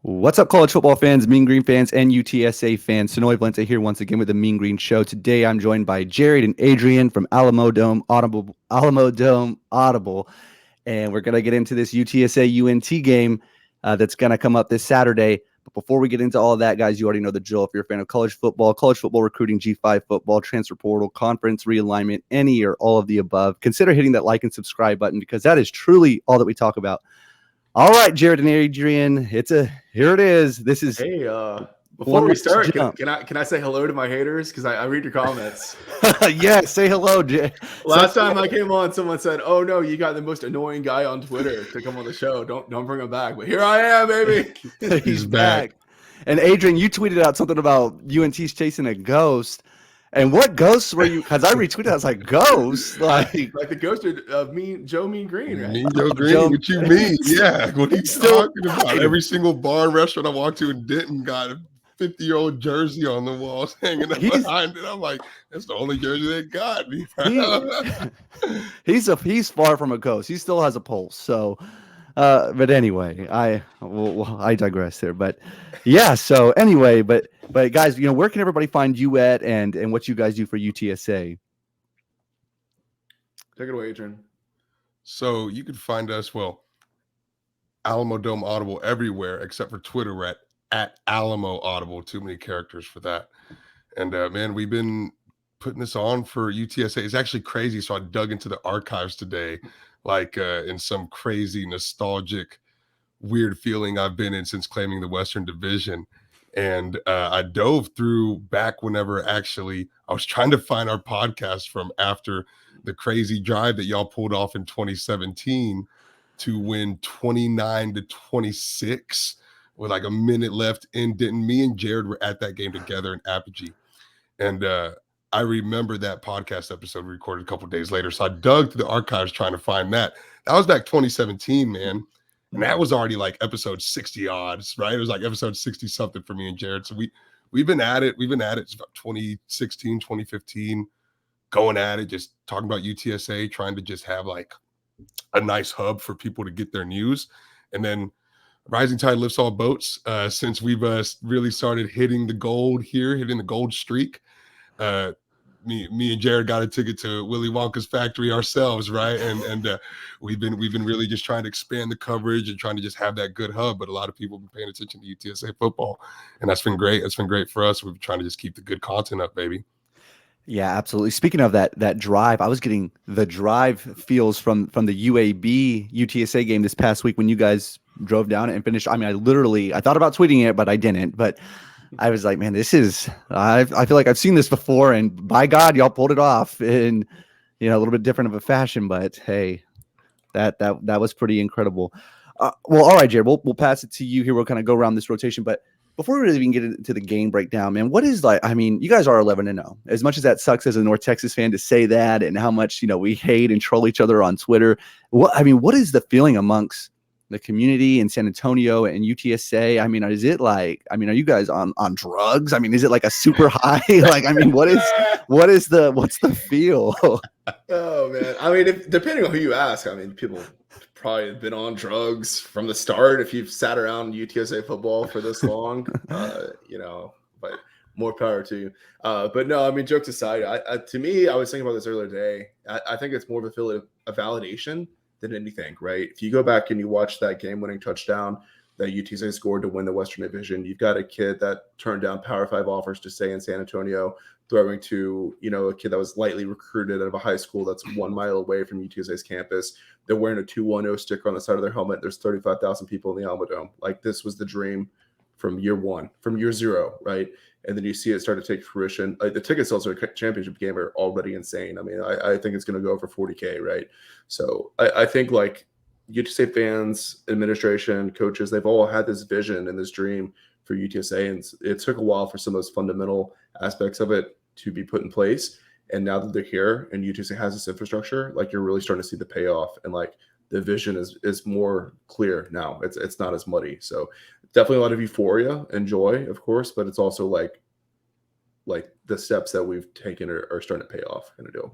What's up, college football fans, Mean Green fans, and UTSA fans? Sonoy Valente here once again with the Mean Green Show. Today, I'm joined by Jared and Adrian from Alamo Dome Audible, and we're gonna get into this UTSA UNT game that's gonna come up this Saturday. But before we get into all of that, guys, you already know the drill. If you're a fan of college football recruiting, G5 football, transfer portal, conference realignment, any or all of the above, consider hitting that like and subscribe button because that is truly all that we talk about. All right, Jared and Adrian, here it is. This is Before we start, jump. can I say hello to my haters? Because I read your comments. Yeah, say hello, Jay. Last time I came on, someone said, "Oh no, you got the most annoying guy on Twitter to come on the show. Don't bring him back." But here I am, baby. He's back. And Adrian, you tweeted out something about UNT's chasing a ghost. And what ghosts were you? Because I retweeted, I was like, ghosts? Like the ghost of Joe Mean Green, right? Mean Joe Green, what you mean? Yeah, what are you talking about? Every single bar and restaurant I walked to in Denton got a 50-year-old jersey on the walls hanging up behind it. I'm like, that's the only jersey they got me. He's far from a ghost. He still has a pulse. So, but anyway, I digress there. But yeah, so anyway, but guys, where can everybody find you at and what you guys do for UTSA? Take it away, Adrian. So you can find us, Alamo Dome Audible everywhere except for Twitter. We're at Alamo Audible. Too many characters for that. And man, we've been putting this on for UTSA. It's actually crazy. So I dug into the archives today, like in some crazy nostalgic weird feeling I've been in since claiming the Western Division. And I dove through back whenever actually I was trying to find our podcast from after the crazy drive that y'all pulled off in 2017 to win 29-26 with like a minute left in Denton. Me and Jared were at that game together in Apogee. And I remember that podcast episode we recorded a couple of days later. So I dug through the archives trying to find that. That was back 2017, man. And that was already like episode 60 odds, right? It was like episode 60 something for me and Jared. So we've been at it. It's about 2016, 2015, going at it, just talking about UTSA, trying to just have like a nice hub for people to get their news. And then rising tide lifts all boats. Since we've really started hitting the gold streak. Me and Jared got a ticket to Willy Wonka's factory ourselves, right? And we've been really just trying to expand the coverage and trying to just have that good hub. But a lot of people have been paying attention to UTSA football, and that's been great. That's been great for us. We've been trying to just keep the good content up, baby. Yeah, absolutely. Speaking of that drive, I was getting the drive feels from the UAB UTSA game this past week when you guys drove down and finished. I mean, I thought about tweeting it, but I didn't. But I was like, man, I feel like I've seen this before, and by God, y'all pulled it off in a little bit different of a fashion. But hey, that was pretty incredible. Well, all right, Jared, we'll pass it to you here. We'll kind of go around this rotation, but before we really even get into the game breakdown, man, what is you guys are 11-0. As much as that sucks as a North Texas fan to say that, and how much we hate and troll each other on Twitter. What is the feeling amongst the community in San Antonio and UTSA? I mean, is it like, are you guys on drugs? I mean, is it like a super high? What's the feel? Oh man, I mean, depending on who you ask, I mean, people probably been on drugs from the start if you've sat around UTSA football for this long, but more power to you. But no, I mean, jokes aside, to me, I was thinking about this earlier today. I think it's more of a feeling of validation than anything, right? If you go back and you watch that game-winning touchdown that UTSA scored to win the Western Division, you've got a kid that turned down Power 5 offers to stay in San Antonio, throwing to, a kid that was lightly recruited out of a high school that's 1 mile away from UTSA's campus. They're wearing a 210 sticker on the side of their helmet. There's 35,000 people in the Alamo Dome. Like, this was the dream from year one, from year zero, right? And then you see it start to take fruition. The ticket sales for a championship game are already insane. I mean, I think it's going to go for 40K, right? So I think like UTSA fans, administration, coaches, they've all had this vision and this dream for UTSA. And it took a while for some of those fundamental aspects of it to be put in place. And now that they're here and UTSA has this infrastructure, like, you're really starting to see the payoff, and like the vision is more clear now. It's not as muddy. So definitely a lot of euphoria and joy, of course, but it's also like the steps that we've taken are starting to pay off in a deal.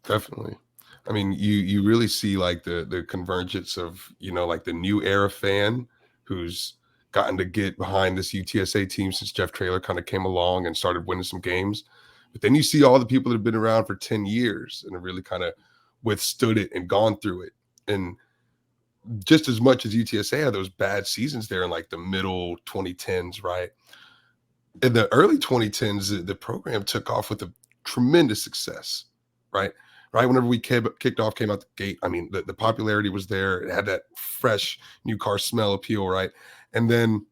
Definitely. I mean, you really see like the convergence of, like the new era fan who's gotten to get behind this UTSA team since Jeff Traylor kind of came along and started winning some games. But then you see all the people that have been around for 10 years and have really kind of withstood it and gone through it. And just as much as UTSA had those bad seasons there in like the middle 2010s, right? In the early 2010s, the program took off with a tremendous success, right? Right. Whenever we came out the gate, I mean, the popularity was there. It had that fresh new car smell appeal, right? And then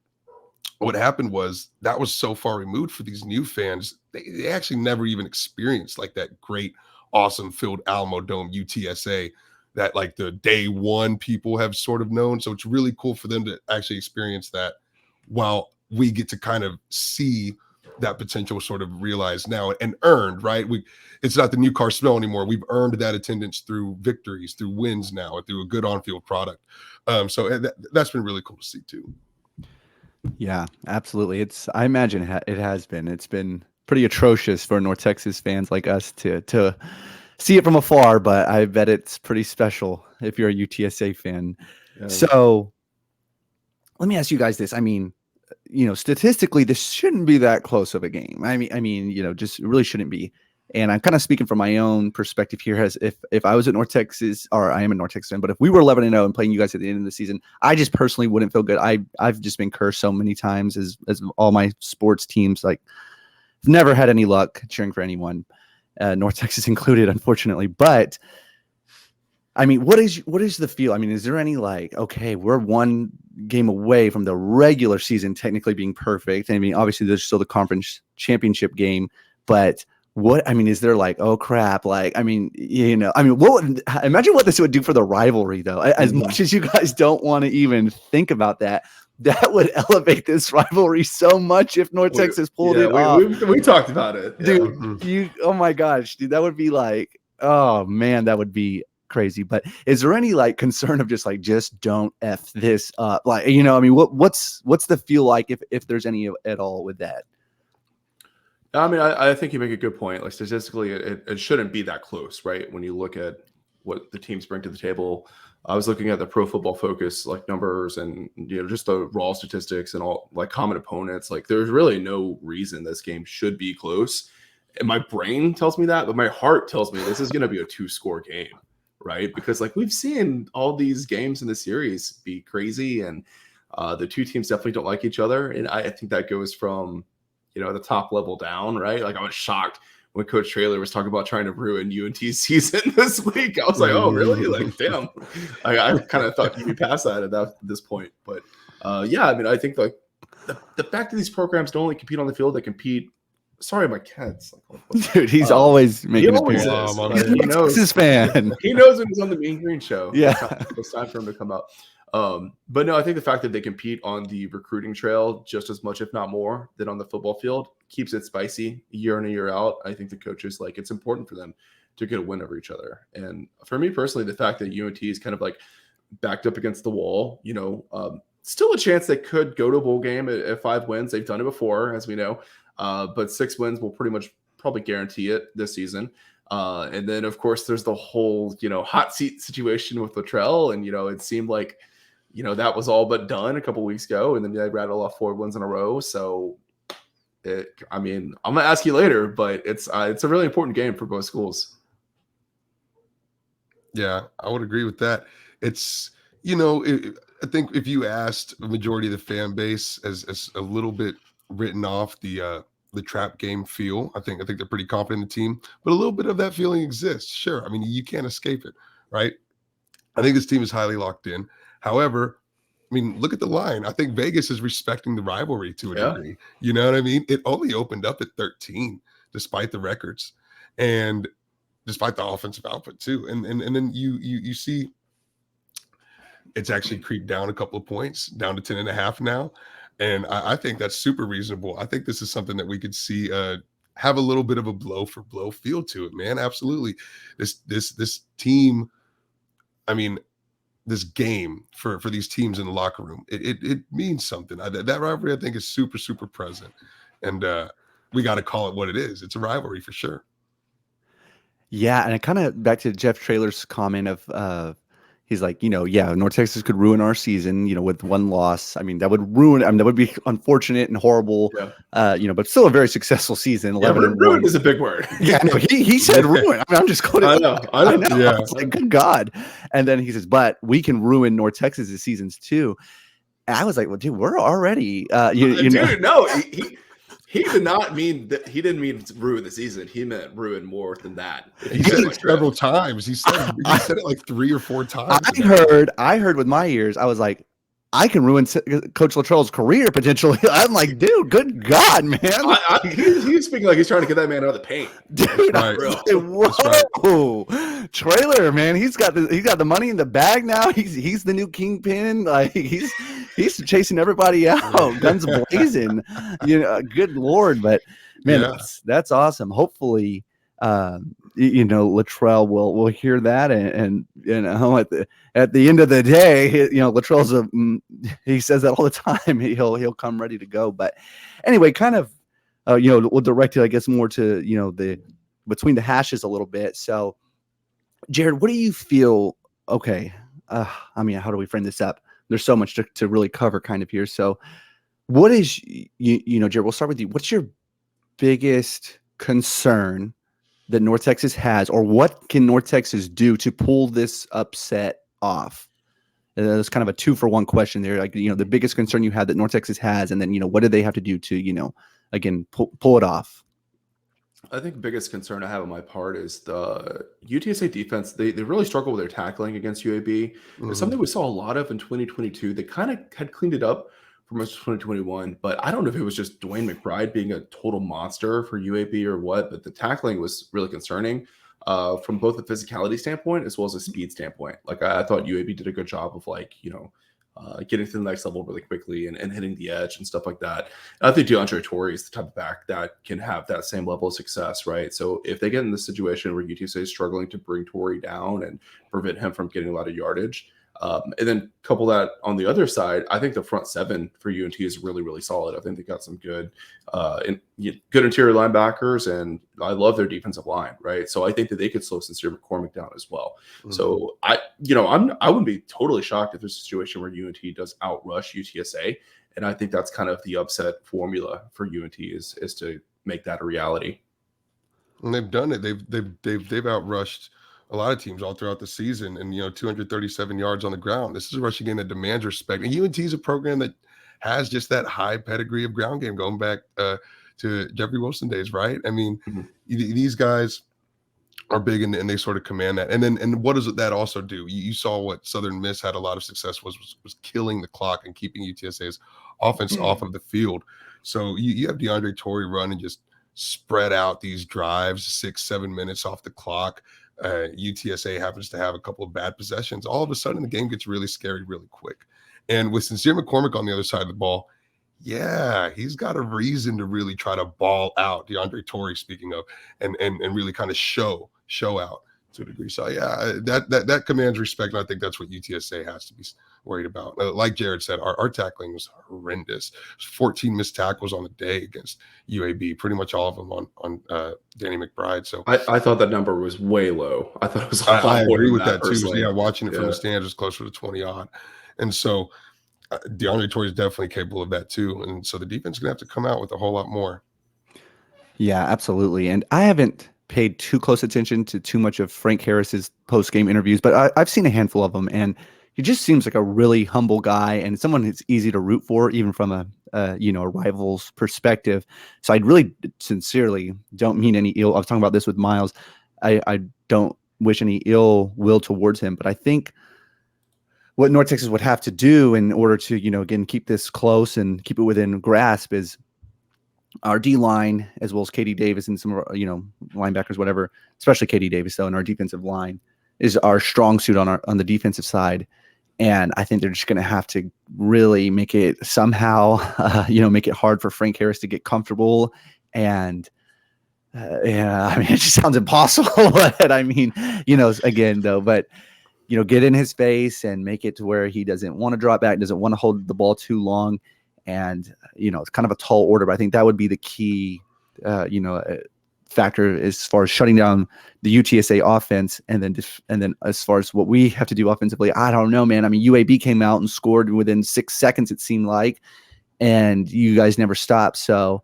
what happened was that was so far removed for these new fans. They actually never even experienced like that great, awesome filled Alamo Dome UTSA that like the day one people have sort of known. So it's really cool for them to actually experience that while we get to kind of see that potential sort of realized now and earned, right? It's not the new car smell anymore. We've earned that attendance through victories, through wins now, through a good on-field product. So that's been really cool to see too. Yeah, absolutely. I imagine it has been. It's been pretty atrocious for North Texas fans like us to see it from afar, but I bet it's pretty special if you're a UTSA fan. Yeah. So let me ask you guys this. I mean, statistically, this shouldn't be that close of a game. I mean, just really shouldn't be. And I'm kind of speaking from my own perspective here, as if I was at North Texas, or I am a North Texas fan, but if we were 11-0 and playing you guys at the end of the season, I just personally wouldn't feel good. I've just been cursed so many times as all my sports teams. Like, never had any luck cheering for anyone, North Texas included, unfortunately. But I mean, what is the feel? I mean, is there any like, okay, we're one game away from the regular season technically being perfect? I mean, obviously there's still the conference championship game, but is there like, oh crap, like, imagine what this would do for the rivalry though. As much as you guys don't want to even think about that would elevate this rivalry so much if North Texas pulled it off. We talked about it, dude. Oh my gosh, dude, that would be like, oh man, that would be crazy. But is there any like concern of just don't F this up? Like, what's the feel like if there's any at all with that? I mean, I think you make a good point. Like, statistically, it shouldn't be that close, right? When you look at what the teams bring to the table. I was looking at the Pro Football Focus like numbers and just the raw statistics and all like common opponents. Like, there's really no reason this game should be close. And my brain tells me that, but my heart tells me this is going to be a 2-score game, right? Because like we've seen all these games in the series be crazy, and the two teams definitely don't like each other. And I think that goes from the top level down, right? Like, I was shocked when Coach Traylor was talking about trying to ruin UNT's season this week. I was like, oh, really? Like, damn. I kind of thought you'd be past that at this point. But yeah, I mean, I think like the fact that these programs don't only compete on the field, they compete. Sorry, my cat's like, dude, he's always making his always appearance. He knows. He's fan. He knows when he's on the Mean Green show. Yeah, it's time for him to come out. But no, I think the fact that they compete on the recruiting trail just as much, if not more, than on the football field keeps it spicy year in and year out. I think the coaches, like, it's important for them to get a win over each other. And for me personally, the fact that UNT is kind of like backed up against the wall, still a chance they could go to a bowl game at 5 wins. They've done it before, as we know. But 6 wins will pretty much probably guarantee it this season. And then, of course, there's the whole, hot seat situation with Littrell. And, it seemed like, that was all but done a couple weeks ago. And then they rattled off 4 wins in a row. So, I'm going to ask you later, but it's a really important game for both schools. Yeah, I would agree with that. It's, I think if you asked a majority of the fan base as a little bit written off the trap game feel, I think they're pretty confident in the team, but a little bit of that feeling exists. Sure. I mean, you can't escape it, right? I think this team is highly locked in. However, I mean, look at the line. I think Vegas is respecting the rivalry to a degree. You know what I mean? It only opened up at 13, despite the records and despite the offensive output too. And then you see it's actually creeped down a couple of points, down to 10.5 now. And I think that's super reasonable. I think this is something that we could see have a little bit of a blow for blow feel to it, man. Absolutely. This team, I mean, this game for these teams in the locker room, it means something. That rivalry, I think, is super, super present. And we got to call it what it is. It's a rivalry for sure. Yeah, and it kind of back to Jeff Traylor's comment of he's like, yeah, North Texas could ruin our season, with one loss. I mean, that would ruin. I mean, that would be unfortunate and horrible. Yeah. But still a very successful season. 11-1. Ruined is a big word. Yeah, no, he said ruin. I mean, I'm just quoting. I know. Yeah. I was like, good God. And then he says, but we can ruin North Texas's seasons too. And I was like, well, dude, we're already, dude, no, he did not mean that. He didn't mean to ruin the season. He meant ruin more than that. He said it several times. He said it like 3 or 4 times. I heard with my ears. I was like, I can ruin Coach Littrell's career potentially. I'm like, dude, good God, man. He's speaking like he's trying to get that man out of the paint. Dude, right. Whoa, Traylor, man, he's got the money in the bag now. He's the new kingpin. Like he's chasing everybody out, guns blazing. Good Lord, but man, that's awesome. Hopefully, Littrell will hear that, and at the end of the day, Littrell's he says that all the time. He'll come ready to go. But anyway, kind of we'll direct it, I guess, more to the between the hashes a little bit. So, Jared, what do you feel? Okay, I mean, how do we frame this up? There's so much to really cover, kind of here. So, what is Jared? We'll start with you. What's your biggest concern that North Texas has, or what can North Texas do to pull this upset off? That's kind of a 2-for-1 question there. Like, the biggest concern you had that North Texas has, and then, what do they have to do to, again, pull it off? I think the biggest concern I have on my part is the UTSA defense. They really struggle with their tackling against UAB. It's something we saw a lot of in 2022. They kind of had cleaned it up for most of 2021, but I don't know if it was just Dwayne McBride being a total monster for UAB or what, but the tackling was really concerning from both a physicality standpoint as well as a speed standpoint. Like I thought UAB did a good job of getting to the next level really quickly and hitting the edge and stuff like that. And I think DeAndre Torrey is the type of back that can have that same level of success, right? So if they get in this situation where UTSA is struggling to bring Torrey down and prevent him from getting a lot of yardage, and then couple that on the other side, I think the front seven for UNT is really, really solid. I think they got some good interior linebackers, and I love their defensive line, right? So I think that they could slow Sincere McCormick down as well. Mm-hmm. So I wouldn't be totally shocked if there's a situation where UNT does outrush UTSA, and I think that's kind of the upset formula for UNT is to make that a reality. And they've done it. They've outrushed a lot of teams all throughout the season, and 237 yards on the ground. This is a rushing game that demands respect. And UNT is a program that has just that high pedigree of ground game going back to Jeffrey Wilson days, right? I mean, these guys are big and they sort of command that. And what does that also do? You saw what Southern Miss had a lot of success was killing the clock and keeping UTSA's offense off of the field. So you have DeAndre Torrey run and just spread out these drives 6-7 minutes off the clock. UTSA happens to have a couple of bad possessions. All of a sudden, the game gets really scary really quick. And with Sincere McCormick on the other side of the ball, yeah, he's got a reason to really try to ball out, DeAndre Torrey speaking of, and really kind of show out to a degree. So yeah, that commands respect, and I think that's what UTSA has to be worried about. Like Jared said, our tackling was horrendous. 14 missed tackles on the day against UAB, pretty much all of them on Danny McBride. So I thought that number was way low. I thought it was. I agree with that too. So, yeah, watching it from the stands was closer to 20 odd, and so DeAndre Torrey is definitely capable of that too. And so the defense is gonna have to come out with a whole lot more. Yeah, absolutely. And I haven't paid too close attention to too much of Frank Harris's post-game interviews, but I've seen a handful of them, and he just seems like a really humble guy and someone who's easy to root for, even from a rival's perspective. So I really sincerely don't mean any ill. I was talking about this with Miles. I don't wish any ill will towards him, but I think what North Texas would have to do in order to, again, keep this close and keep it within grasp is our D line, as well as Katie Davis and some of our, linebackers, whatever, especially Katie Davis, though, and our defensive line is our strong suit on the defensive side. And I think they're just going to have to really make it somehow, make it hard for Frank Harris to get comfortable. And I mean, it just sounds impossible. But I mean, again, though, but get in his face and make it to where he doesn't want to drop back, doesn't want to hold the ball too long. And, it's kind of a tall order, but I think that would be the key, factor as far as shutting down the UTSA offense, and then as far as what we have to do offensively, I don't know, man. I mean, UAB came out and scored within 6 seconds, it seemed like, and you guys never stopped. So,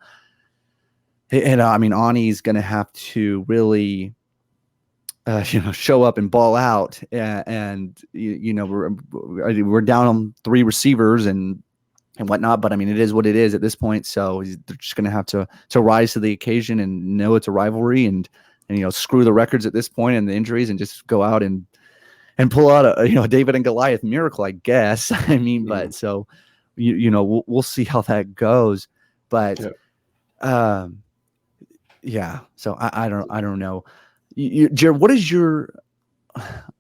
and I mean, Ani's going to have to really, show up and ball out, and we're down on 3 receivers and whatnot. But I mean, it is what it is at this point. So they're just going to have to rise to the occasion and know it's a rivalry, and screw the records at this point and the injuries, and just go out and pull out a David and Goliath miracle, I guess. I mean, but so we'll see how that goes. But yeah. So I don't know. Jared, what is your?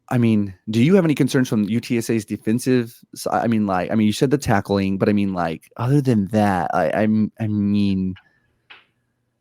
I mean, do you have any concerns from UTSA's defensive side? I mean, you said the tackling, but I mean, other than that, I mean,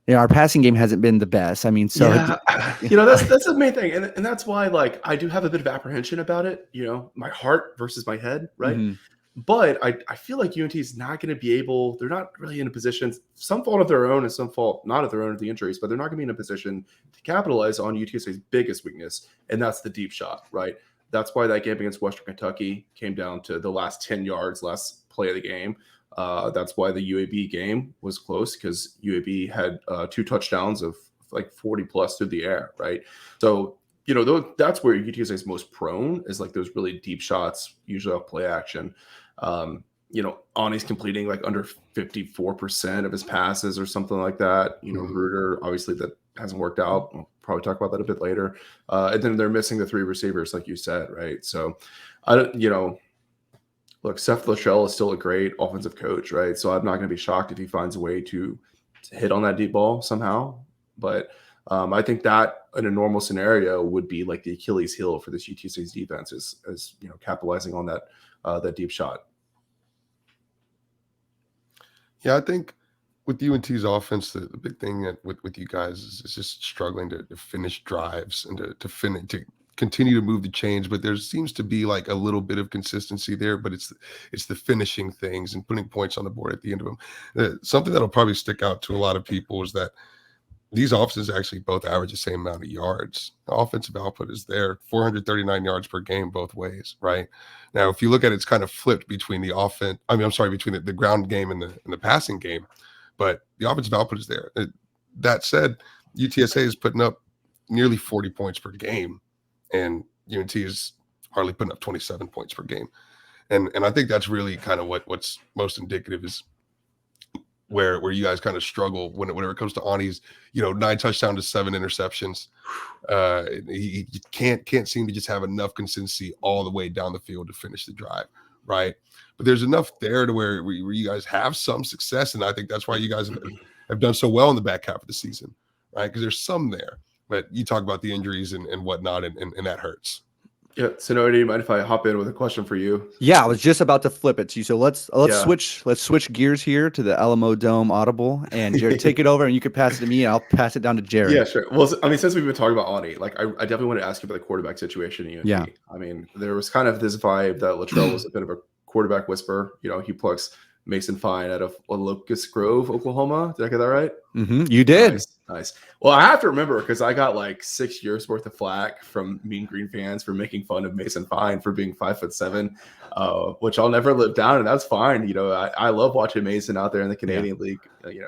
our passing game hasn't been the best. I mean, so that's the main thing, and that's why I do have a bit of apprehension about it. My heart versus my head, right? Mm-hmm. But I feel like UNT is not going to be able. They're not really in a position. Some fault of their own, and some fault not of their own of the injuries. But they're not going to be in a position to capitalize on UTSA's biggest weakness, and that's the deep shot, right? That's why that game against Western Kentucky came down to the last 10 yards, last play of the game. That's why the UAB game was close, because UAB had 2 touchdowns of 40 plus through the air, right? So that's where UTSA is most prone, is those really deep shots, usually off play action. Ani's completing under 54% of his passes or something like that. Reuter, obviously that hasn't worked out. We'll probably talk about that a bit later. And then they're missing the 3 receivers, like you said, right? So look, Seth Littrell is still a great offensive coach, right? So I'm not going to be shocked if he finds a way to hit on that deep ball somehow. But I think that in a normal scenario would be the Achilles heel for this UTSA's defense, is capitalizing on that deep shot. Yeah, I think with UNT's offense, the big thing with you guys is just struggling to finish drives and to continue to move the chains. But there seems to be a little bit of consistency there, but it's the finishing things and putting points on the board at the end of them. Something that'll probably stick out to a lot of people is that these offenses actually both average the same amount of yards. The offensive output is there, 439 yards per game both ways, right? Now, if you look at it, it's kind of flipped between the between the ground game and the passing game, but the offensive output is there. That said, UTSA is putting up nearly 40 points per game, and UNT is hardly putting up 27 points per game. And I think that's really kind of what's most indicative, is where you guys kind of struggle whenever it comes to Ani's, 9 touchdowns to 7 interceptions. He can't seem to just have enough consistency all the way down the field to finish the drive, right? But there's enough there to where you guys have some success, and I think that's why you guys have done so well in the back half of the season, right? Because there's some there. But you talk about the injuries and whatnot, and that hurts. Yeah, so do you mind if I hop in with a question for you? Yeah, I was just about to flip it to you. So let's switch gears here to the Alamo Dome Audible, and Jared, take it over, and you could pass it to me, and I'll pass it down to Jared. Yeah, sure. Well, I mean, since we've been talking about Ani, I definitely want to ask you about the quarterback situation in UNT. Yeah. I mean, there was kind of this vibe that Littrell was a bit of a quarterback whisperer. He plucks Mason Fine out of Locust Grove, Oklahoma. Did I get that right? Mm-hmm. You did. Nice. Well, I have to remember, because I got 6 years worth of flack from Mean Green fans for making fun of Mason Fine for being 5'7", which I'll never live down, and that's fine. I love watching Mason out there in the Canadian League,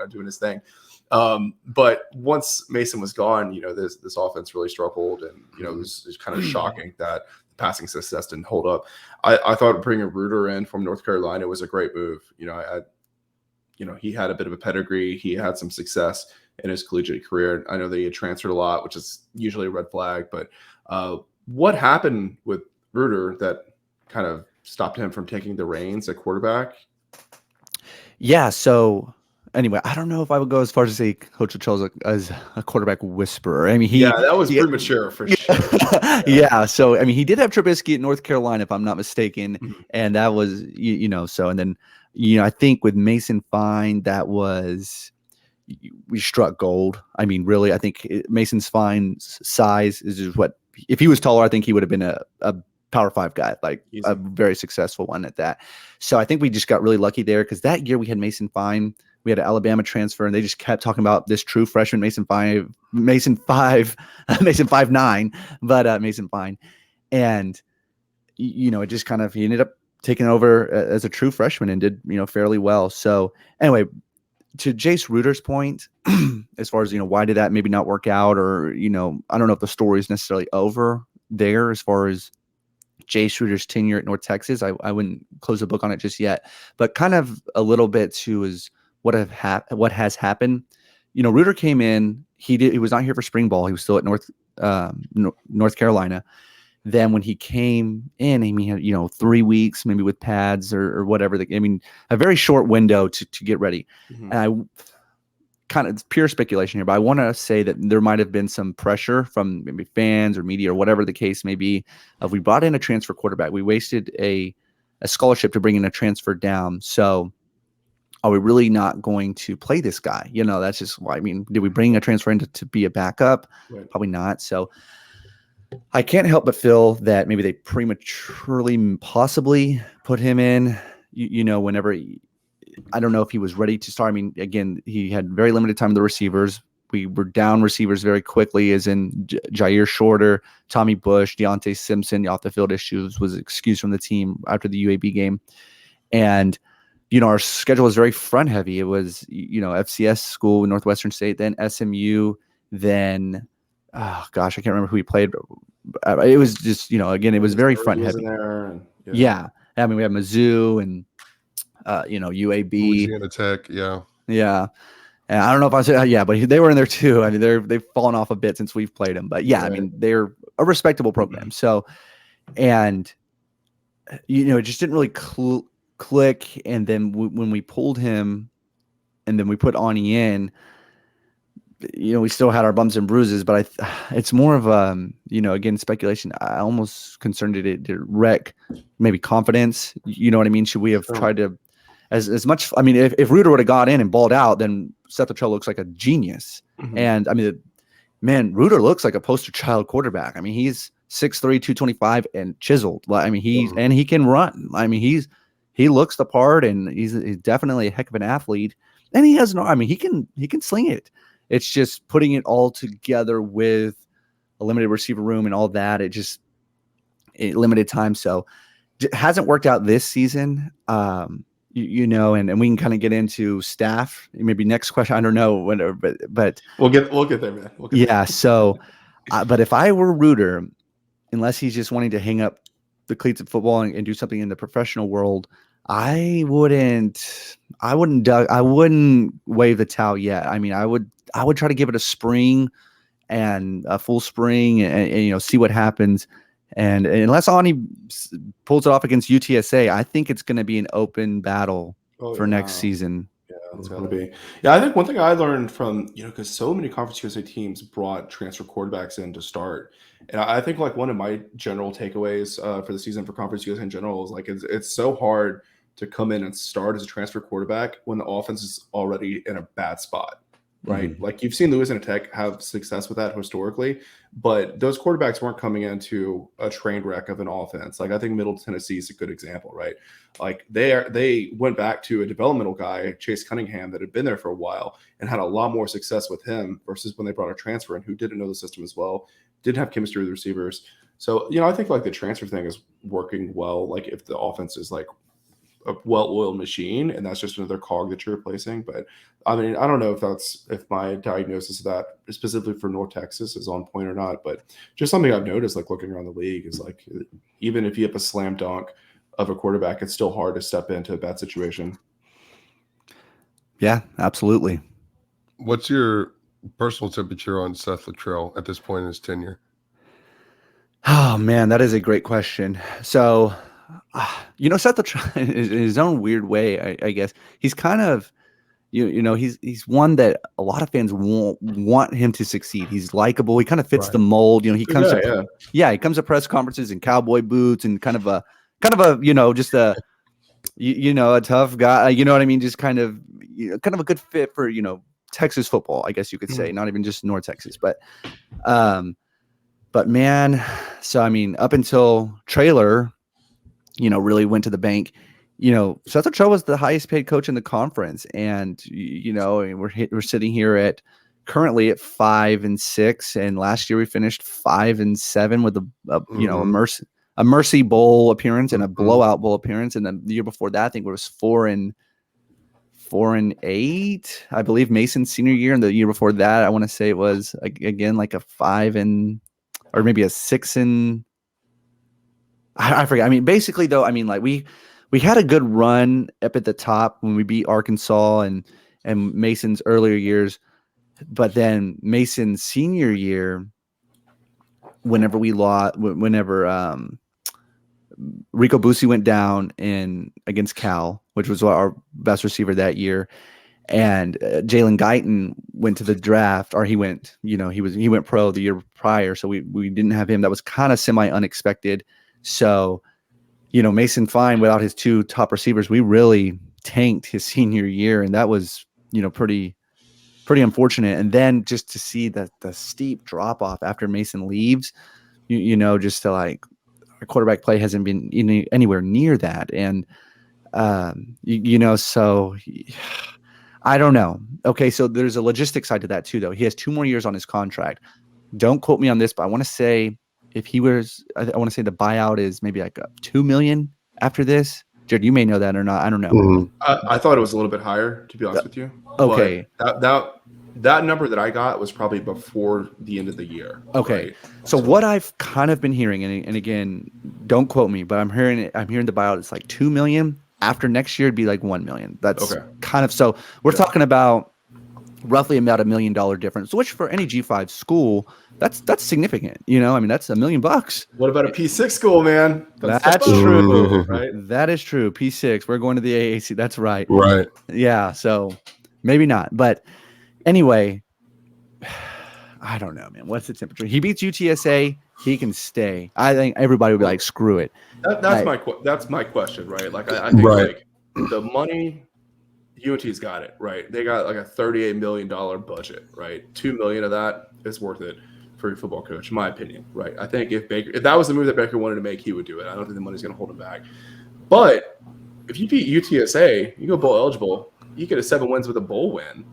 doing his thing. But once Mason was gone, this offense really struggled, and it was kind of shocking that the passing success didn't hold up. I thought bringing Reuter in from North Carolina was a great move. He had a bit of a pedigree. He had some success in his collegiate career. I know that he had transferred a lot, which is usually a red flag. But what happened with Reuter that kind of stopped him from taking the reins at quarterback? Yeah. So anyway, I don't know if I would go as far as to say Coach Littrell as a quarterback whisperer. I mean, that was premature for sure. Yeah. So I mean, he did have Trubisky at North Carolina, if I'm not mistaken, and that was so. And then I think with Mason Fine, that was. We struck gold. I mean, really, I think Mason Fine's size is just what, if he was taller, I think he would have been a Power 5 guy, easy. A very successful one at that. So I think we just got really lucky there, because that year we had Mason Fine We had an Alabama transfer, and they just kept talking about this true freshman Mason 5'9", but Mason Fine. And, it just kind of, he ended up taking over as a true freshman and did, fairly well. So anyway, to Jace Ruder's point, as far as, why did that maybe not work out, or, I don't know if the story is necessarily over there as far as Jace Ruder's tenure at North Texas. I wouldn't close the book on it just yet, but kind of a little bit too is what has happened. Ruder came in, he was not here for spring ball. He was still at North Carolina. Then when he came in, he had, 3 weeks, maybe with pads or whatever. A very short window to get ready. Mm-hmm. And kind of pure speculation here, but I want to say that there might have been some pressure from maybe fans or media or whatever the case may be. If we brought in a transfer quarterback, we wasted a scholarship to bring in a transfer down. So are we really not going to play this guy? That's just why. Did we bring a transfer in to be a backup? Right. Probably not. So I can't help but feel that maybe they prematurely possibly put him in, whenever I don't know if he was ready to start. Again, he had very limited time with the receivers. We were down receivers very quickly, as in Jair Shorter, Tommy Bush, Deontay Simpson. The off the field issues was excused from the team after the UAB game. And, our schedule was very front heavy. It was, FCS school, Northwestern State, then SMU, then, oh gosh, I can't remember who we played. It was just, again, it was very front heavy. Yeah. We had Mizzou and, UAB, Louisiana Tech. Yeah. Yeah. And I don't know if I said, but they were in there too. They've fallen off a bit since we've played them, but yeah, Right. They're a respectable program. So, and, it just didn't really click. And then when we pulled him and then we put Ani in, we still had our bumps and bruises, but it's more of again, speculation. I almost concerned it to wreck maybe confidence. You know what I mean? Should we have tried to, as much, if Ruder would have got in and balled out, then Seth Littrell looks like a genius. Mm-hmm. And Ruder looks like a poster child quarterback. He's 6'3", 225 and chiseled. And he can run. He looks the part, and he's definitely a heck of an athlete. And he has he can sling it. It's just putting it all together with a limited receiver room and all that. It limited time. So it hasn't worked out this season. And we can kind of get into staff. Maybe next question. I don't know, whatever, but we'll get there, man. There. So, but if I were Ruder, unless he's just wanting to hang up the cleats of football and do something in the professional world, I wouldn't wave the towel yet. I would try to give it a spring and a full spring and see what happens. And unless Ani pulls it off against UTSA, I think it's going to be an open battle for next season. Yeah, it's going to be. Yeah, I think one thing I learned from, because so many Conference USA teams brought transfer quarterbacks in to start. And I think one of my general takeaways for the season for Conference USA in general is it's so hard to come in and start as a transfer quarterback when the offense is already in a bad spot. Right. Mm-hmm. You've seen Louisiana Tech have success with that historically, but those quarterbacks weren't coming into a train wreck of an offense. I think Middle Tennessee is a good example, right? They went back to a developmental guy, Chase Cunningham, that had been there for a while and had a lot more success with him versus when they brought a transfer in who didn't know the system as well, didn't have chemistry with the receivers. So, I think the transfer thing is working well. If the offense is a well-oiled machine, and that's just another cog that you're replacing. But I don't know if my diagnosis of that specifically for North Texas is on point or not, but just something I've noticed looking around the league is even if you have a slam dunk of a quarterback, it's still hard to step into a bad situation. Yeah, absolutely. What's your personal temperature on Seth Littrell at this point in his tenure? Oh man, that is a great question. So Seth Littrell, in his own weird way, I guess he's kind of, he's one that a lot of fans want him to succeed. He's likable. He kind of fits the mold. He comes he comes to press conferences in cowboy boots and kind of a just a a tough guy. You know what I mean? Just kind of a good fit for Texas football, I guess you could say. Not even just North Texas, but man. So up until Traylor, really went to the bank. Seth Littrell was the highest paid coach in the conference, and we're sitting here at currently at 5-6, and last year we finished 5-7 with a Mercy Bowl appearance and a blowout bowl appearance, and then the year before that I think it was 4-8, I believe, Mason's senior year, and the year before that I want to say it was again like a 5 or maybe a 6 I forget. I mean, basically though, I mean, like we had a good run up at the top when we beat Arkansas and Mason's earlier years, but then Mason's senior year, whenever Rico Busi went down against Cal, which was our best receiver that year, and Jalen Guyton went to the draft, or he went pro the year prior, so we didn't have him. That was kind of semi unexpected. So, Mason Fine, without his two top receivers, we really tanked his senior year, and that was pretty unfortunate. And then just to see the steep drop off after Mason leaves, just to like our quarterback play hasn't been anywhere near that, and so I don't know. Okay, so there's a logistic side to that too, though. He has 2 more years on his contract. Don't quote me on this, but I want to say if he was, I want to say the buyout is maybe like $2 million after this. Jared, you may know that or not. I don't know. I thought it was a little bit higher, to be honest with you. Okay. But that number that I got was probably before the end of the year. Okay. Right? So what I've kind of been hearing, and again, don't quote me, but I'm hearing the buyout is like $2 million. After next year, it'd be like $1 million. That's kind of, so we're talking about roughly about $1 million difference, which for any G5 school, that's significant. I mean, that's $1 million. What about a P6 school, man? That's true. Right? That is true. P6. We're going to the AAC. That's right. Right. Yeah. So maybe not. But anyway, I don't know, man. What's the temperature? He beats UTSA. He can stay. I think everybody would be like, screw it. That's my question, right? Like I think like the money, UNT's got it, right? They got like a $38 million budget, right? $2 million of that is worth it for your football coach, in my opinion, right? I think if that was the move that Baker wanted to make, he would do it. I don't think the money's going to hold him back. But if you beat UTSA, you go bowl eligible, you get a 7 wins with a bowl win.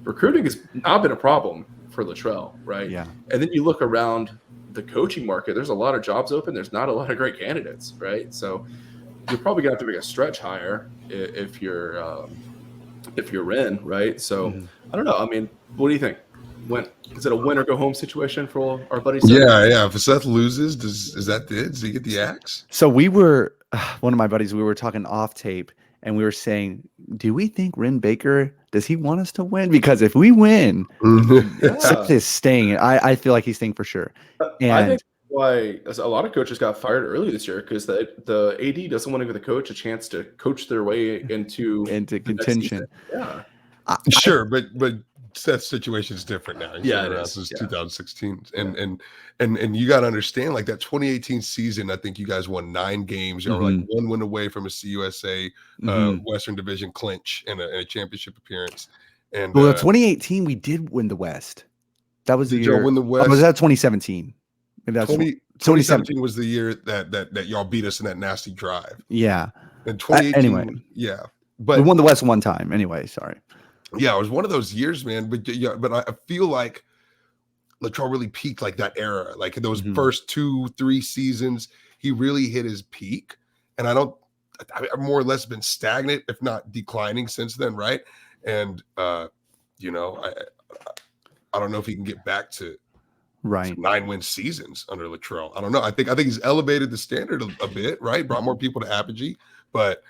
Recruiting has not been a problem for Littrell, right? Yeah. And then you look around the coaching market, there's a lot of jobs open. There's not a lot of great candidates, right? So you're probably going to have to make a stretch hire if you're in, right? So I don't know. I mean, what do you think? Is it a win or go home situation for our buddy Seth? Yeah. If Seth loses, does he get the axe? So we were one of my buddies. We were talking off tape, and we were saying, do we think Ren Baker, does he want us to win? Because if we win, Seth is staying. I feel like he's staying for sure. And I think why a lot of coaches got fired early this year because the AD doesn't want to give the coach a chance to coach their way into contention. Yeah, sure, but Seth's situation is different now. Yeah, it is. Since 2016, and you got to understand, like that 2018 season, I think you guys won 9 games. You were like 1 win away from a CUSA Western Division clinch and a championship appearance. And 2018 we did win the West. That was the year. Y'all win the West? Or was that 2017? Maybe that's 2017 was the year that y'all beat us in that nasty drive. Yeah. And 2018, anyway, yeah, but we won the West one time. Anyway, sorry. Yeah, it was one of those years, man. But I feel like Littrell really peaked like that era, like those first 2-3 seasons. He really hit his peak, and I've more or less been stagnant, if not declining, since then, right? And I don't know if he can get back to 9-win seasons under Littrell. I don't know. I think he's elevated the standard a bit, right? Brought more people to Apogee, but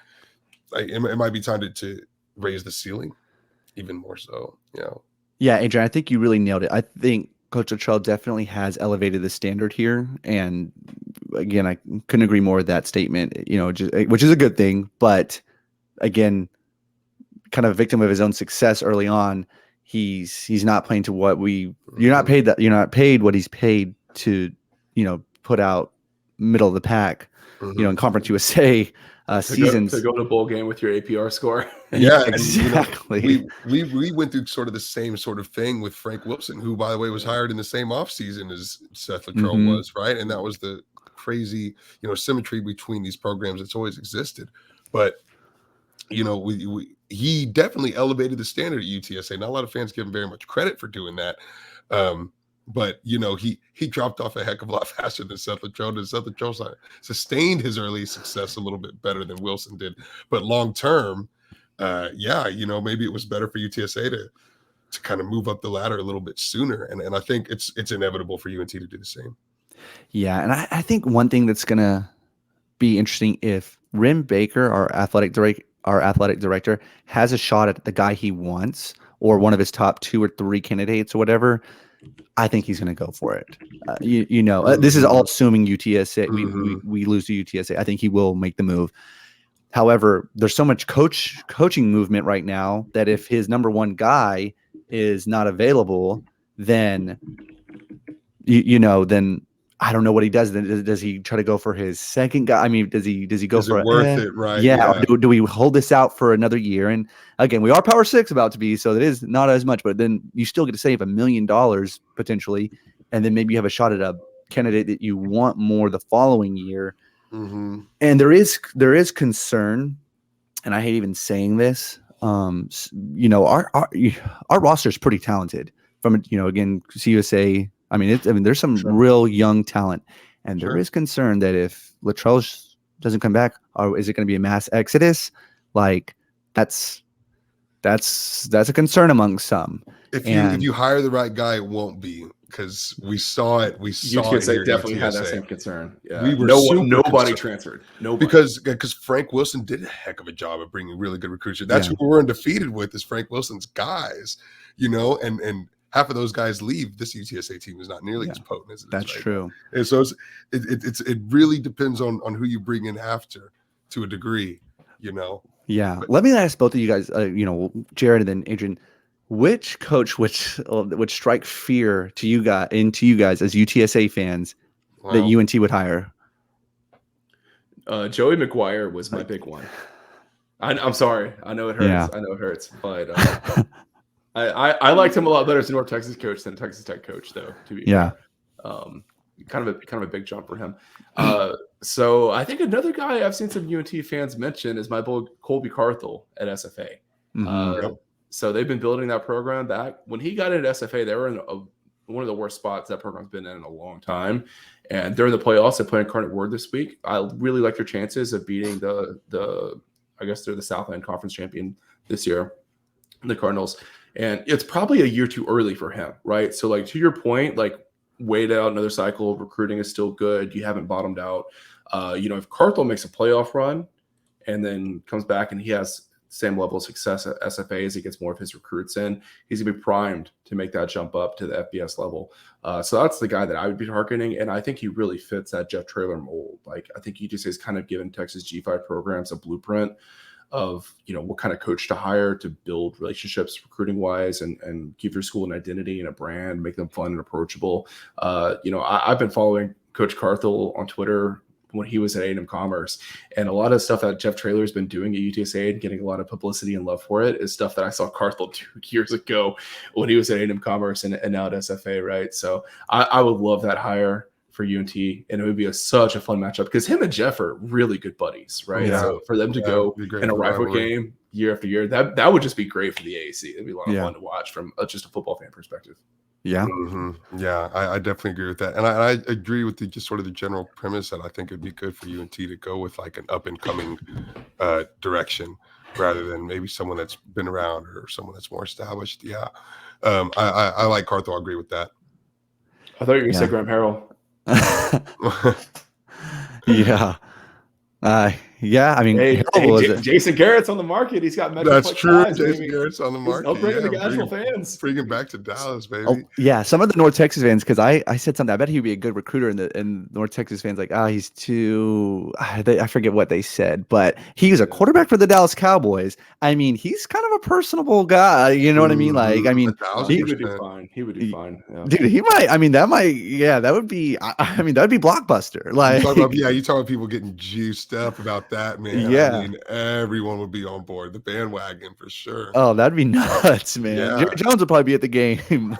it might be time to raise the ceiling even more so. Yeah, Adrian, I think you really nailed it. I think Coach Littrell definitely has elevated the standard here, and again, I couldn't agree more with that statement. Which is a good thing, but again, kind of a victim of his own success early on. He's not playing to what you're not paid what he's paid to, put out middle of the pack, in Conference USA seasons. To go to a bowl game with your APR score. Yeah, exactly. We went through sort of the same sort of thing with Frank Wilson, who, by the way, was hired in the same offseason as Seth Littrell was, right? And that was the crazy, symmetry between these programs that's always existed. But you know, he definitely elevated the standard at UTSA. Not a lot of fans give him very much credit for doing that. But you know, he dropped off a heck of a lot faster than Seth Littrell did. Seth Littrell sustained his early success a little bit better than Wilson did. But long term, yeah, you know, maybe it was better for UTSA to kind of move up the ladder a little bit sooner. And I think it's inevitable for UNT to do the same. Yeah, and I think one thing that's gonna be interesting if Rim Baker, our athletic director, has a shot at the guy he wants or one of his top 2 or 3 candidates or whatever. I think he's going to go for it. This is all assuming UTSA. We lose to UTSA. I think he will make the move. However, there's so much coaching movement right now that if his number 1 guy is not available, then then I don't know what he does. Then does he try to go for his second guy? I mean, does he go for worth it? Right? Yeah. Do we hold this out for another year? And again, we are Power 6 about to be, so that is not as much. But then you still get to save $1 million potentially, and then maybe you have a shot at a candidate that you want more the following year. Mm-hmm. And there is concern, and I hate even saying this. Our roster is pretty talented. From again, CUSA. I mean, there's some real young talent, and there is concern that if Littrell doesn't come back, is it going to be a mass exodus? Like that's a concern among some. If you hire the right guy, it won't be, because we saw it. UTSA definitely had that same concern. Yeah, nobody transferred. Nobody, because Frank Wilson did a heck of a job of bringing really good recruits. That's who we're undefeated with, is Frank Wilson's guys. And half of those guys leave. This UTSA team is not nearly as potent as it is. That's true. And so it really depends on who you bring in after, to a degree, Yeah. But let me ask both of you guys, Jared and then Adrian, which coach would strike fear to you guys as UTSA fans that UNT would hire? Joey McGuire was my big one. I'm sorry. I know it hurts. Yeah. I know it hurts, but I liked him a lot better as a North Texas coach than Texas Tech coach, though. To be fair. Kind of a big jump for him. So I think another guy I've seen some UNT fans mention is my boy Colby Carthel at SFA. So they've been building that program back. When he got into SFA, they were in one of the worst spots that program's been in a long time. And during the playoffs, they played Incarnate Word this week. I really like their chances of beating I guess they're the Southland Conference champion this year, the Cardinals. And it's probably a year too early for him, right? So, like, to your point, like, wait out another cycle. Recruiting is still good. You haven't bottomed out. If Carthel makes a playoff run and then comes back and he has same level of success at SFA as he gets more of his recruits in, he's going to be primed to make that jump up to the FBS level. So that's the guy that I would be targeting. And I think he really fits that Jeff Traylor mold. Like, I think UTSA has kind of given Texas G5 programs a blueprint of what kind of coach to hire to build relationships recruiting wise and give your school an identity and a brand, make them fun and approachable. I've been following Coach Carthel on Twitter when he was at A&M Commerce, and a lot of stuff that Jeff Traylor has been doing at UTSA and getting a lot of publicity and love for it is stuff that I saw Carthel do years ago when he was at A&M Commerce and now at SFA, right? So I would love that hire for UNT, and it would be such a fun matchup because him and Jeff are really good buddies, right? Yeah. So for them to go in a rivalry game year after year, that would just be great for the AAC. It'd be a lot of fun to watch from just a football fan perspective. Yeah. Mm-hmm. Yeah, I definitely agree with that. And I agree with just sort of the general premise that I think it'd be good for UNT to go with like an up and coming direction rather than maybe someone that's been around or someone that's more established. Yeah. I like Carthel. I agree with that. I thought you were going to say Graham Harrell. Yeah. I mean, Jason Garrett's on the market. He's got that's true. Jason Garrett's on the market. I'll bring the casual fans. Bring him back to Dallas, baby. Oh, yeah, some of the North Texas fans, because I said something. I bet he'd be a good recruiter, and North Texas fans like, he's too. I forget what they said, but he was a quarterback for the Dallas Cowboys. I mean, he's kind of a personable guy. You know what I mean? Like, I mean, he would do fine. He would do fine. Yeah. Dude, he might. I mean, that might. Yeah, that would be. I mean, that would be blockbuster. Like, you talk about people getting juiced up about that, man. Yeah, I mean, everyone would be on board the bandwagon for sure. Oh, that'd be nuts, man. Yeah. Jerry Jones would probably be at the game.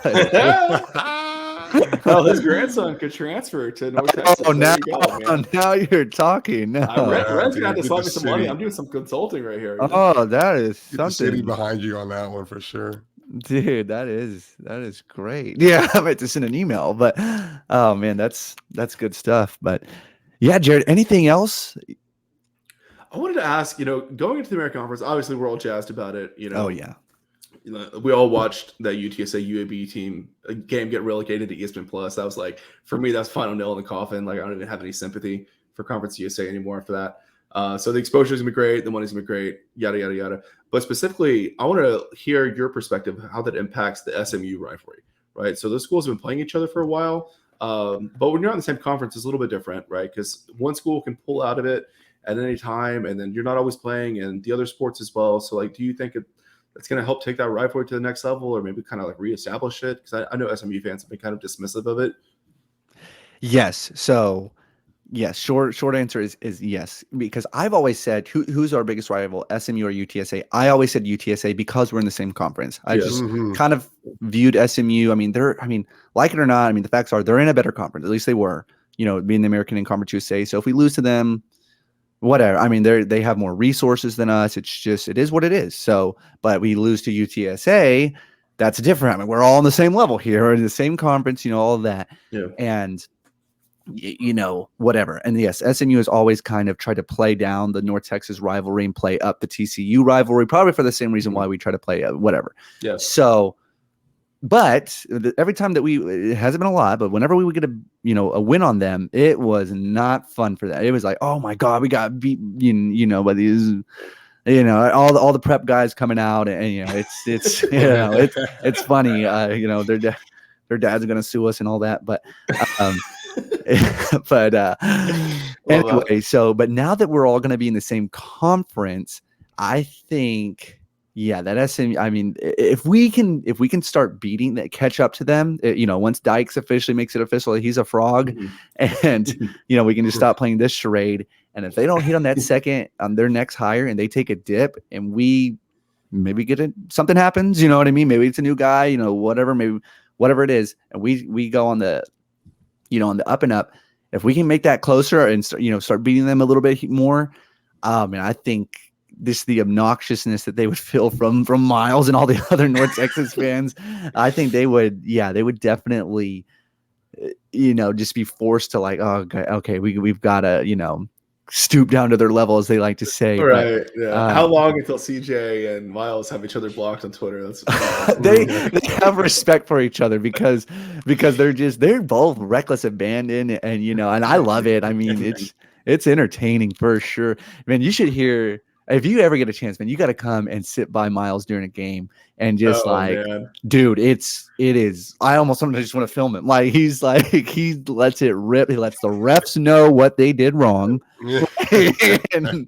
Oh, his grandson could transfer to North Texas. Oh, There now, you go, man. now you're talking. No. Red's dude, gonna have to with slap the me some money. city. I'm doing some consulting right here. You know? Oh, that is Get the city something, behind you on that one for sure. dude. That is great. Yeah, I might just send an email, but oh man, that's good stuff. But yeah, Jared, anything else? I wanted to ask, going into the American Conference, obviously we're all jazzed about it. Oh yeah. We all watched that UTSA UAB team game get relegated to ESPN Plus. That was like, for me, that's final nail in the coffin. Like, I don't even have any sympathy for Conference USA anymore after that. So the exposure is gonna be great, the money's gonna be great, yada yada yada. But specifically, I want to hear your perspective of how that impacts the SMU rivalry, right? So those schools have been playing each other for a while, but when you're on the same conference, it's a little bit different, right? Because one school can pull out of it at any time, and then you're not always playing, and the other sports as well. So, like, do you think it's going to help take that rivalry to the next level, or maybe kind of like reestablish it? Because I know SMU fans have been kind of dismissive of it. Yes. So yes, short answer is yes, because I've always said who's our biggest rival, SMU or UTSA? I always said UTSA because we're in the same conference. I just kind of viewed SMU. I mean, like it or not, I mean, the facts are they're in a better conference. At least they were, being the American in Conference USA. So if we lose to them, whatever. I mean, they have more resources than us. It is what it is. So, but we lose to UTSA, that's different. I mean, we're all on the same level here, or in the same conference, all of that. Yeah. And whatever. And yes, SMU has always kind of tried to play down the North Texas rivalry and play up the TCU rivalry, probably for the same reason why we try to play whatever. Yeah. So, but every time that it hasn't been a lot, but whenever we would get a win on them, it was not fun for that. It was like, oh my God, we got beat, by these, all the prep guys coming out, and it's it's funny, their dad's gonna sue us and all that, but anyway, but now that we're all gonna be in the same conference, I think. Yeah, that SM. I mean, if we can start beating that, catch up to them. Once Dykes officially makes it official, he's a frog, and we can just stop playing this charade. And if they don't hit on that second on their next hire, and they take a dip, and we maybe something happens. You know what I mean? Maybe it's a new guy. Whatever. Maybe whatever it is, and we go on the, on the up and up. If we can make that closer and start beating them a little bit more, man, I think. The obnoxiousness that they would feel from Miles and all the other North Texas fans, I think they would definitely, just be forced to like, oh, okay, we've got to, stoop down to their level, as they like to say. Right. But, yeah. How long until CJ and Miles have each other blocked on Twitter? That's they have respect for each other because they're both reckless abandon, and and I love it. I mean, it's entertaining for sure. Man, you should hear. If you ever get a chance, man, you got to come and sit by Miles during a game and just dude, it is. I almost sometimes just want to film him. Like he lets it rip. He lets the refs know what they did wrong, and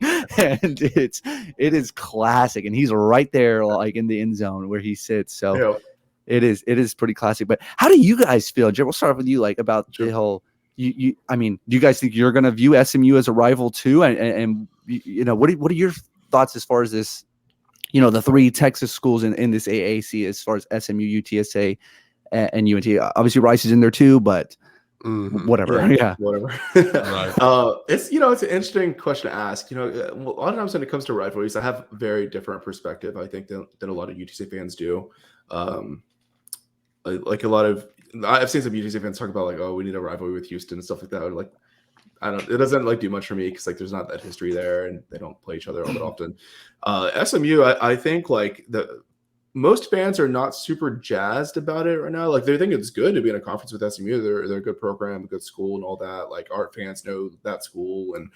it is classic. And he's right there, like in the end zone where he sits. So it is pretty classic. But how do you guys feel, Jared? We'll start with you, like about the whole. I mean, do you guys think you're going to view SMU as a rival too? And what are your thoughts as far as this, the three Texas schools in this AAC, as far as SMU, UTSA, and UNT? Obviously, Rice is in there too, but whatever. Yeah. Whatever. Right. It's an interesting question to ask. A lot of times when it comes to rivalries, I have a very different perspective, I think, than a lot of UTSA fans do. Like a lot of, I've seen some UTSA fans talk about like, oh, we need a rivalry with Houston and stuff like that. Like, it doesn't like do much for me because like there's not that history there and they don't play each other all that often. SMU, I think like most fans are not super jazzed about it right now. Like they think it's good to be in a conference with SMU. They're a good program, a good school, and all that. Like art fans know that school and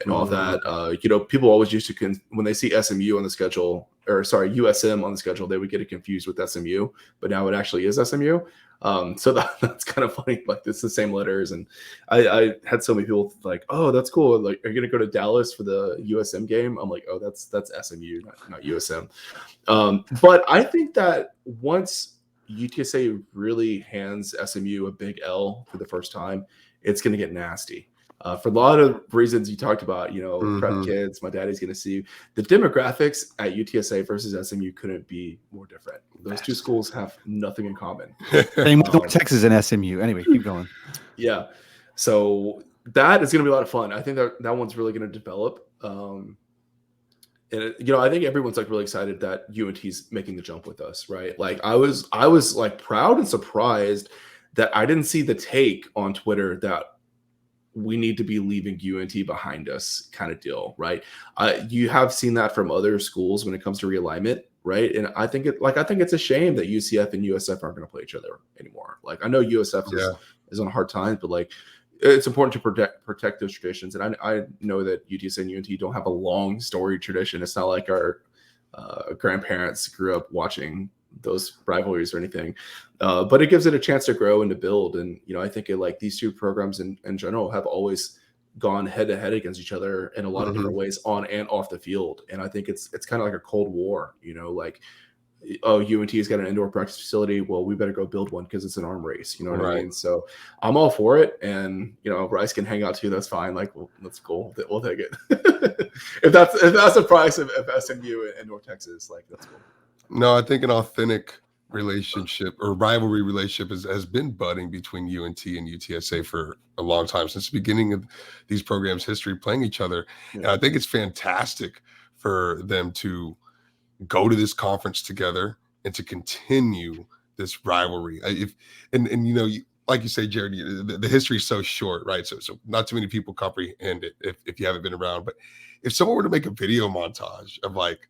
all that. People always used to when they see SMU on the schedule, or sorry, USM on the schedule, they would get it confused with SMU, but now it actually is SMU. So that's kind of funny. Like it's the same letters, and I had so many people like, oh, that's cool. Like, are you gonna go to Dallas for the USM game? I'm like, oh, that's SMU, not USM. But I think that once UTSA really hands SMU a big L for the first time, it's gonna get nasty. For a lot of reasons you talked about, prep Mhm. kids, my daddy's going to see you. The demographics at UTSA versus SMU couldn't be more different. Those two schools have nothing in common. Same with North Texas and SMU. Anyway, keep going. Yeah. So that is going to be a lot of fun. I think that one's really going to develop. And I think everyone's like really excited that UNT's making the jump with us, right? Like I was like proud and surprised that I didn't see the take on Twitter that we need to be leaving UNT behind us kind of deal, right? You have seen that from other schools when it comes to realignment, right? And I think it's a shame that UCF and USF aren't going to play each other anymore. Like I know USF is on a hard time, but like it's important to protect those traditions. And I know that UTSA and UNT don't have a long storied tradition. It's not like our grandparents grew up watching those rivalries or anything, but it gives it a chance to grow and to build. And I think like these two programs in general have always gone head to head against each other in a lot of different ways on and off the field. And I think it's kind of like a Cold War, like, oh, UNT's got an indoor practice facility, well, we better go build one because it's an arm race, you know what I mean? So I'm all for it. And Bryce can hang out too, that's fine. Like, well, that's cool, we'll take it. if that's the price of SMU and North Texas, like, that's cool. No, I think an authentic relationship or rivalry relationship has been budding between UNT and UTSA for a long time, since the beginning of these programs' history playing each other. And I think it's fantastic for them to go to this conference together and to continue this rivalry. Like you say, Jared, the history is so short, right? So not too many people comprehend it if you haven't been around. But if someone were to make a video montage of like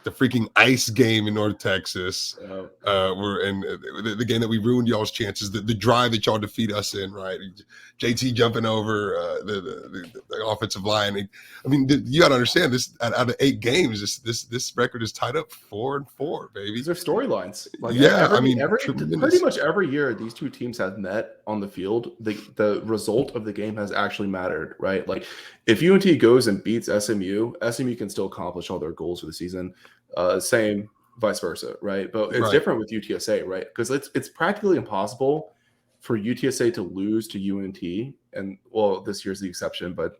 the freaking ice game in North Texas, the game that we ruined y'all's chances, the drive that y'all defeat us in, right? JT jumping over the offensive line. I mean, you got to understand this. Out of 8 games, this record is tied up 4-4, baby. These are storylines. Like, pretty much every year these two teams have met on the field. The result of the game has actually mattered, right? Like, if UNT goes and beats SMU can still accomplish all their goals for the season. Same vice versa, right? But it's different with UTSA, right? Because it's practically impossible for UTSA to lose to UNT, and well, this year's the exception, but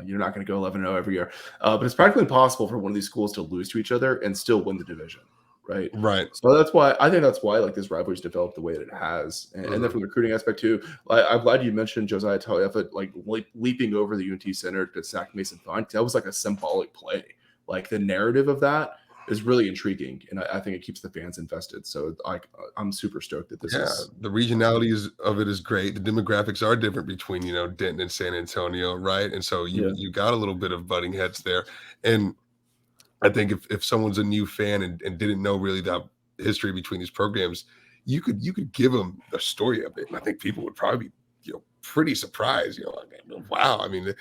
you're not going to go 11-0 every year. But it's practically impossible for one of these schools to lose to each other and still win the division, right? Right. So that's why like this rivalry's developed the way that it has, and then from the recruiting aspect too. I'm glad you mentioned Josiah Talofs like leaping over the UNT center to sack Mason Fine. That was like a symbolic play. Like the narrative of that is really intriguing, and I think it keeps the fans invested. So I'm super stoked that this is. The regionality of it is great. The demographics are different between Denton and San Antonio, right? And so you got a little bit of butting heads there. And I think if someone's a new fan and didn't know really the history between these programs, you could give them the story of it, and I think people would probably be pretty surprised. Wow, I mean,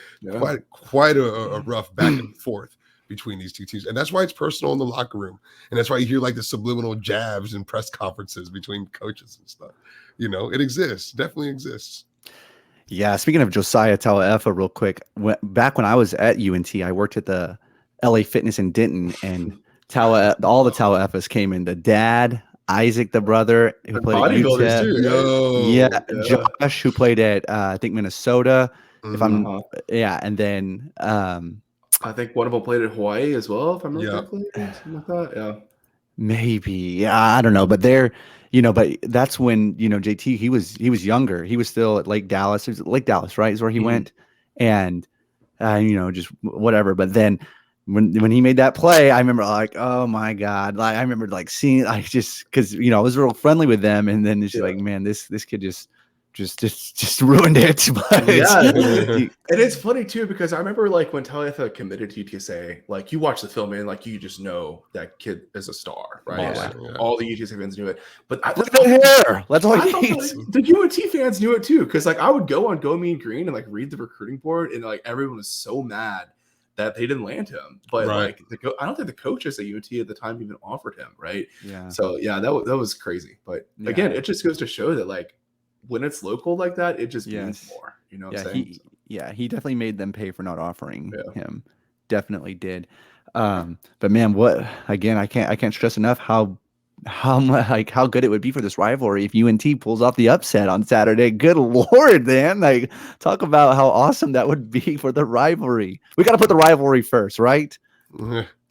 quite a rough back and forth between these two teams. And that's why it's personal in the locker room. And that's why you hear like the subliminal jabs and press conferences between coaches and stuff. It exists, definitely exists. Yeah. Speaking of Josiah Talofs real quick, back when I was at UNT, I worked at the LA Fitness in Denton, and all the Talofs came in. The dad, Isaac, the brother who played at UTEP. Too, Josh, who played at I think Minnesota. If I'm and then I think one of them played at Hawaii as well, if I remember correctly. Something like that. Yeah. Maybe. Yeah, I don't know. But but that's when, JT, he was younger. He was still at Lake Dallas. It was Lake Dallas, right? Is where he went. And just whatever. But then when he made that play, I remember like, oh my God. Like I remember like seeing because I was real friendly with them. And then it's just like, man, this kid just ruined it. But and it's funny too, because I remember like when Talofs committed to UTSA, like you watch the film and like you just know that kid is a star, right? All the UTSA fans knew it. But that's all he needs. The UNT fans knew it too, because like I would go on Go Mean Green and like read the recruiting board, and like everyone was so mad that they didn't land him. But like I don't think the coaches at UNT at the time even offered him, right? Yeah. So that was crazy. But again, it just goes to show that like when it's local like that, it just means more. You know what I'm saying? He definitely made them pay for not offering him. Definitely did. But man, I can't stress enough how how good it would be for this rivalry if UNT pulls off the upset on Saturday. Good Lord, man. Like, talk about how awesome that would be for the rivalry. We got to put the rivalry first, right?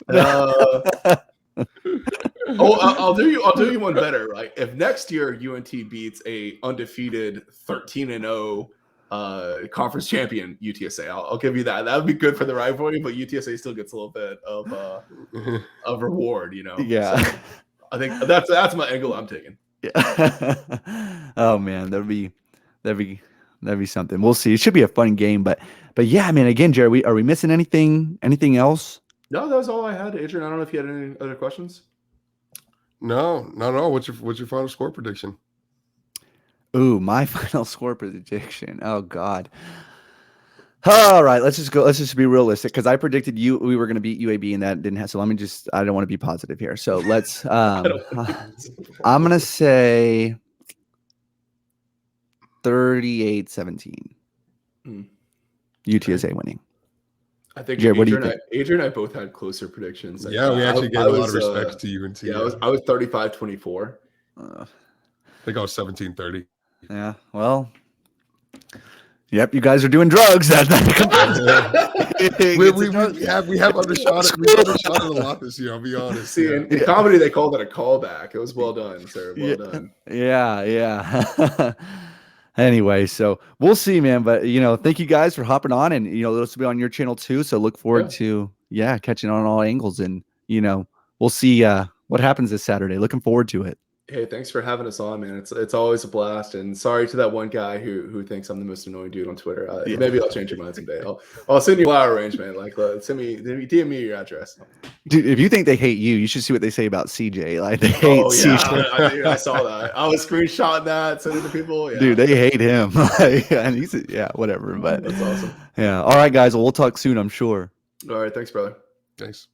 I'll do you one better. Right, if next year UNT beats a undefeated 13-0 conference champion UTSA, I'll give you that. That would be good for the rivalry, but UTSA still gets a little bit of reward, you know. Yeah. So I think that's my angle I'm taking. Yeah. Oh man, that'd be something. We'll see. It should be a fun game, but yeah, I mean, again, Jared, are we missing anything else? No, that was all I had. Adrian, I don't know if you had any other questions. No, not at all. What's your final score prediction? Ooh, my final score prediction. Oh God. All right, let's just be realistic, because I predicted we were going to beat UAB and that didn't happen. So I don't want to be positive here. So let's I'm going to say 38-17. UTSA winning. I think Jared, what do you think? Adrian and I both had closer predictions. Yeah, we actually gave a lot of respect to UNT. Yeah, I was 35-24. I think I was 17-30. Yeah, well, yep, you guys are doing drugs. We have undershot it. We've undershot it a lot this year, I'll be honest. See, in comedy, they called it a callback. It was well done, sir. Well done. Yeah. Anyway, so we'll see, man. But thank you guys for hopping on, and this will be on your channel too. So look forward to catching on all angles, and we'll see what happens this Saturday. Looking forward to it. Hey, thanks for having us on, man. It's always a blast. And sorry to that one guy who thinks I'm the most annoying dude on Twitter. Maybe I'll change your mind someday. I'll send you a flower arrangement. Like, DM me your address. Dude, if you think they hate you should see what they say about CJ. Like, they hate CJ. I saw that. I was screenshotting that, sending it to people. Yeah. Dude, they hate him. And he's whatever. But that's awesome. Yeah. All right, guys. Well, we'll talk soon, I'm sure. All right. Thanks, brother. Thanks.